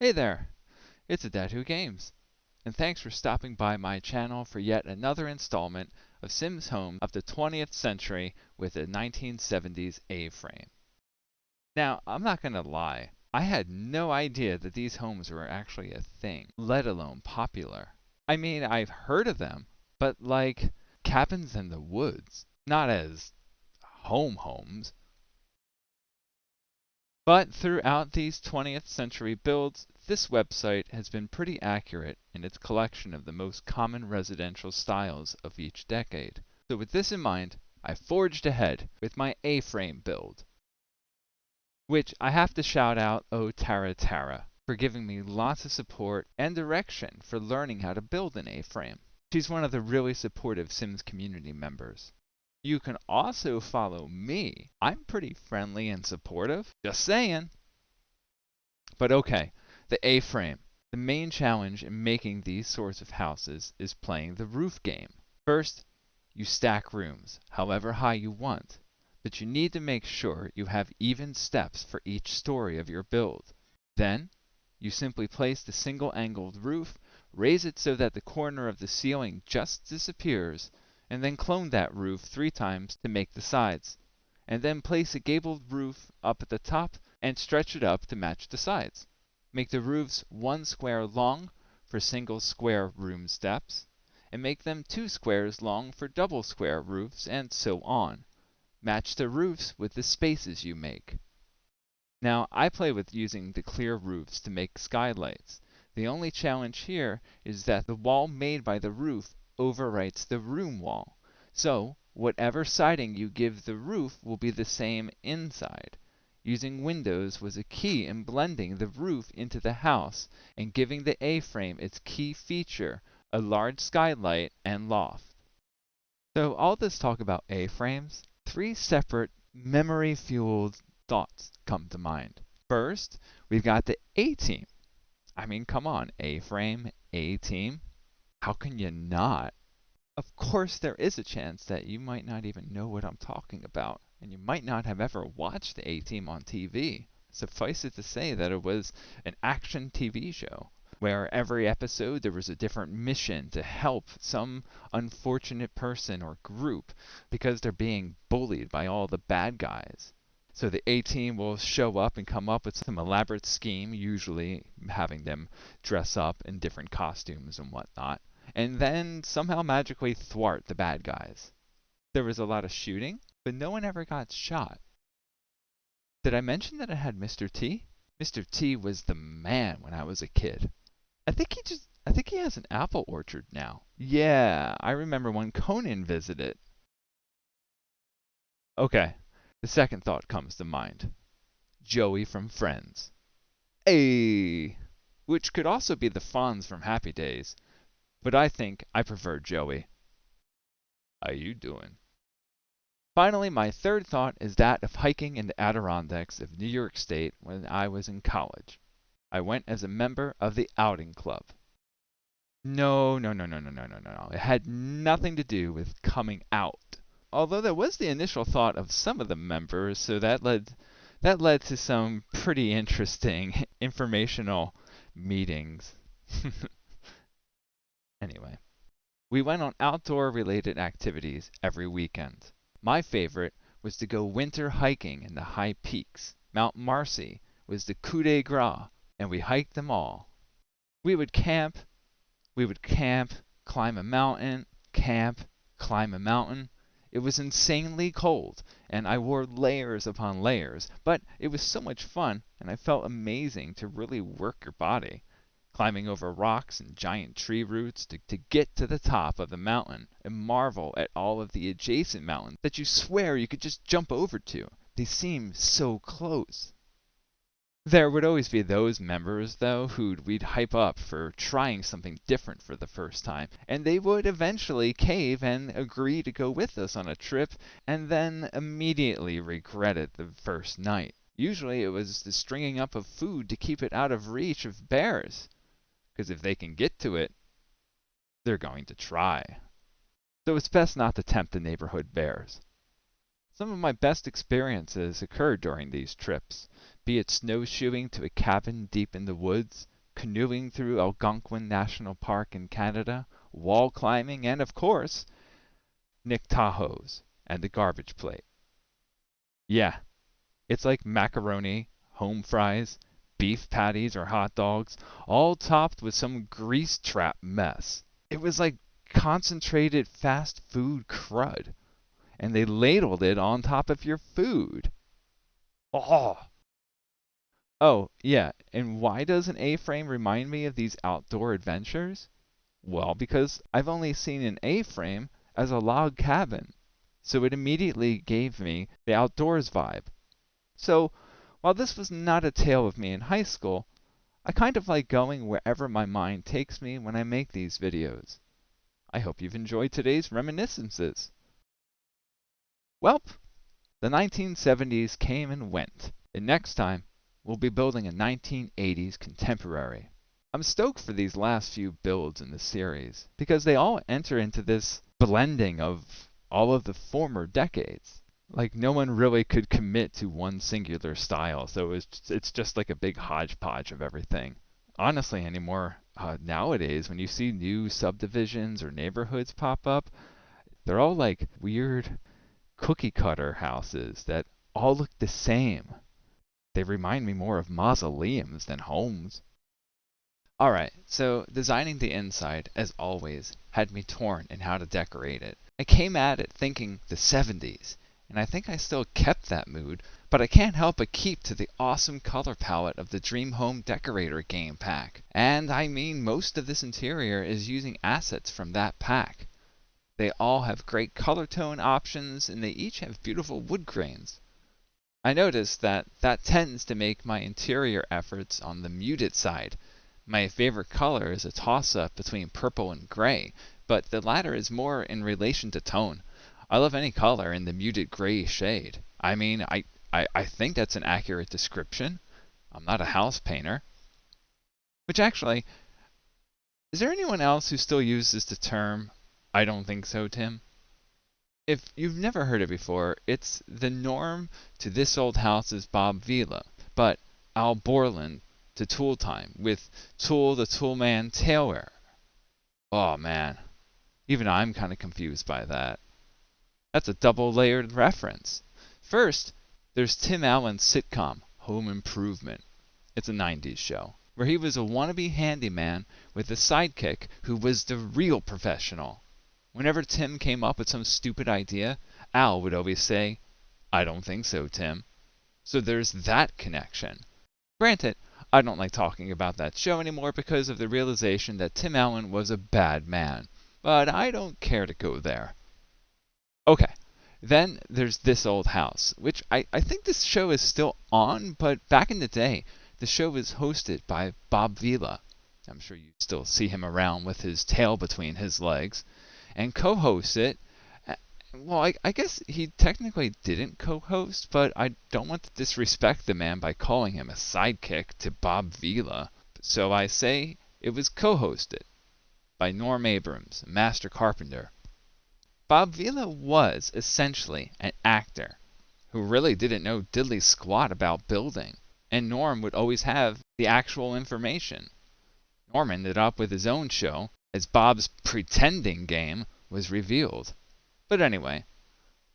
Hey there, it's Adatu Games, and thanks for stopping by my channel for yet another installment of Sims Home of the 20th century with a 1970s A-frame. Now, I'm not gonna lie, I had no idea that these homes were actually a thing, let alone popular. I mean, I've heard of them, but like cabins in the woods, not as homes. But throughout these 20th century builds, this website has been pretty accurate in its collection of the most common residential styles of each decade. So with this in mind, I forged ahead with my A-frame build, which I have to shout out Tara Tara for giving me lots of support and direction for learning how to build an A-frame. She's one of the really supportive Sims community members. You can also follow me. I'm pretty friendly and supportive. Just saying. But okay, the A-frame. The main challenge in making these sorts of houses is playing the roof game. First, you stack rooms, however high you want, but you need to make sure you have even steps for each story of your build. Then, you simply place the single-angled roof, raise it so that the corner of the ceiling just disappears, and then clone that roof 3 times to make the sides, and then place a gabled roof up at the top and stretch it up to match the sides. Make the roofs 1 square long for single square room steps, and make them 2 squares long for double square roofs, and so on. Match the roofs with the spaces you make. Now, I play with using the clear roofs to make skylights. The only challenge here is that the wall made by the roof overwrites the room wall. So, whatever siding you give the roof will be the same inside. Using windows was a key in blending the roof into the house and giving the A-frame its key feature, a large skylight and loft. So all this talk about A-frames, 3 separate memory-fueled thoughts come to mind. First, we've got the A-team. I mean, come on, A-frame, A-team. How can you not? Of course, there is a chance that you might not even know what I'm talking about, and you might not have ever watched the A-Team on TV. Suffice it to say that it was an action TV show, where every episode there was a different mission to help some unfortunate person or group because they're being bullied by all the bad guys. So the A-Team will show up and come up with some elaborate scheme, usually having them dress up in different costumes and whatnot, and then somehow magically thwart the bad guys. There was a lot of shooting, but no one ever got shot. Did I mention that I had Mr. T? Mr. T was the man when I was a kid. I think he has an apple orchard now. Yeah, I remember when Conan visited. Okay, the second thought comes to mind. Joey from Friends. Ayy! Which could also be the Fonz from Happy Days, but I think I prefer Joey. How you doing? Finally, my third thought is that of hiking in the Adirondacks of New York State when I was in college. I went as a member of the outing club. No. It had nothing to do with coming out. Although that was the initial thought of some of the members, so that led to some pretty interesting informational meetings. Anyway, we went on outdoor-related activities every weekend. My favorite was to go winter hiking in the high peaks. Mount Marcy was the coup de grace, and we hiked them all. We would camp, climb a mountain, camp, climb a mountain. It was insanely cold, and I wore layers upon layers, but it was so much fun, and I felt amazing to really work your body. Climbing over rocks and giant tree roots to get to the top of the mountain and marvel at all of the adjacent mountains that you swear you could just jump over to. They seem so close. There would always be those members, though, who we'd hype up for trying something different for the first time, and they would eventually cave and agree to go with us on a trip, and then immediately regret it the first night. Usually it was the stringing up of food to keep it out of reach of bears, because if they can get to it, they're going to try. So it's best not to tempt the neighborhood bears. Some of my best experiences occurred during these trips, be it snowshoeing to a cabin deep in the woods, canoeing through Algonquin National Park in Canada, wall climbing, and of course, Nick Tahoe's and the garbage plate. Yeah, it's like macaroni, home fries, beef patties or hot dogs, all topped with some grease trap mess. It was like concentrated fast food crud, and they ladled it on top of your food. Oh! Oh, yeah, and why does an A-frame remind me of these outdoor adventures? Well, because I've only seen an A-frame as a log cabin, so it immediately gave me the outdoors vibe. So, while this was not a tale of me in high school, I kind of like going wherever my mind takes me when I make these videos. I hope you've enjoyed today's reminiscences. Welp, the 1970s came and went, and next time we'll be building a 1980s contemporary. I'm stoked for these last few builds in the series, because they all enter into this blending of all of the former decades. Like, no one really could commit to one singular style, so it's just like a big hodgepodge of everything. Honestly, anymore, nowadays, when you see new subdivisions or neighborhoods pop up, they're all like weird cookie cutter houses that all look the same. They remind me more of mausoleums than homes. Alright, so designing the inside, as always, had me torn in how to decorate it. I came at it thinking the 70s, and I think I still kept that mood, but I can't help but keep to the awesome color palette of the Dream Home Decorator game pack. And I mean, most of this interior is using assets from that pack. They all have great color tone options, and they each have beautiful wood grains. I noticed that tends to make my interior efforts on the muted side. My favorite color is a toss-up between purple and gray, but the latter is more in relation to tone. I love any color in the muted gray shade. I mean, I think that's an accurate description. I'm not a house painter. Which actually, is there anyone else who still uses the term, "I don't think so, Tim"? If you've never heard it before, it's the norm to This Old House is Bob Vila, but Al Borland to Tool Time, with Tool the Toolman Taylor. Oh man, even I'm kind of confused by that. That's a double-layered reference. First, there's Tim Allen's sitcom, Home Improvement. It's a 90s show, where he was a wannabe handyman with a sidekick who was the real professional. Whenever Tim came up with some stupid idea, Al would always say, "I don't think so, Tim." So there's that connection. Granted, I don't like talking about that show anymore because of the realization that Tim Allen was a bad man, but I don't care to go there. Okay, then there's This Old House, which I think this show is still on, but back in the day, the show was hosted by Bob Vila. I'm sure you still see him around with his tail between his legs. And co-hosts it. Well, I guess he technically didn't co-host, but I don't want to disrespect the man by calling him a sidekick to Bob Vila. So I say it was co-hosted by Norm Abrams, a master carpenter. Bob Vila was essentially an actor who really didn't know diddly squat about building, and Norm would always have the actual information. Norm ended up with his own show, as Bob's pretending game was revealed. But anyway,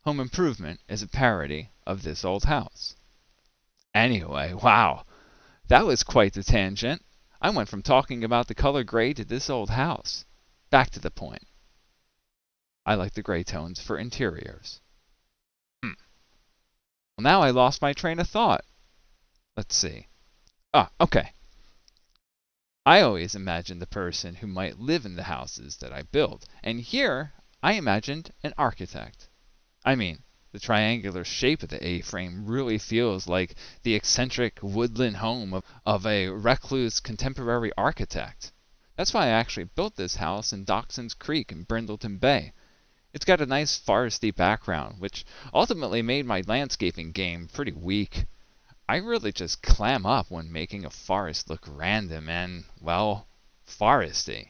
Home Improvement is a parody of This Old House. Anyway, wow, that was quite the tangent. I went from talking about the color gray to This Old House. Back to the point. I like the gray tones for interiors. Well, now I lost my train of thought. Let's see. Okay. I always imagined the person who might live in the houses that I build, and here I imagined an architect. I mean, the triangular shape of the A-frame really feels like the eccentric woodland home of a recluse contemporary architect. That's why I actually built this house in Dockson's Creek in Brindleton Bay. It's got a nice foresty background, which ultimately made my landscaping game pretty weak. I really just clam up when making a forest look random and, well, foresty.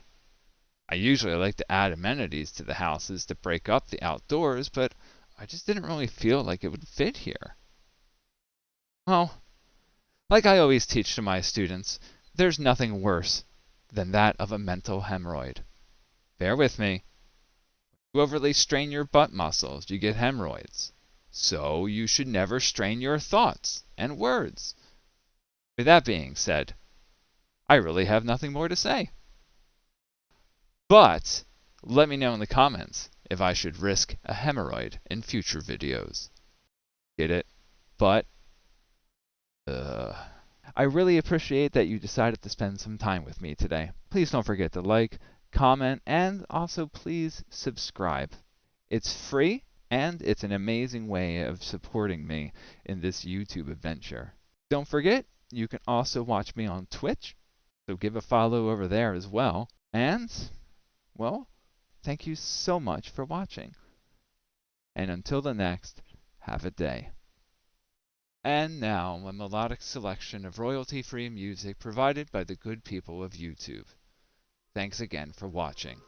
I usually like to add amenities to the houses to break up the outdoors, but I just didn't really feel like it would fit here. Well, like I always teach to my students, there's nothing worse than that of a mental hemorrhoid. Bear with me. You overly strain your butt muscles, you get hemorrhoids. So you should never strain your thoughts and words. With that being said, I really have nothing more to say. But let me know in the comments if I should risk a hemorrhoid in future videos. Get it? But, I really appreciate that you decided to spend some time with me today. Please don't forget to like, comment, and also please subscribe. It's free, and it's an amazing way of supporting me in this YouTube adventure. Don't forget, you can also watch me on Twitch, so give a follow over there as well. And, well, thank you so much for watching. And until the next, have a day. And now, a melodic selection of royalty-free music provided by the good people of YouTube. Thanks again for watching.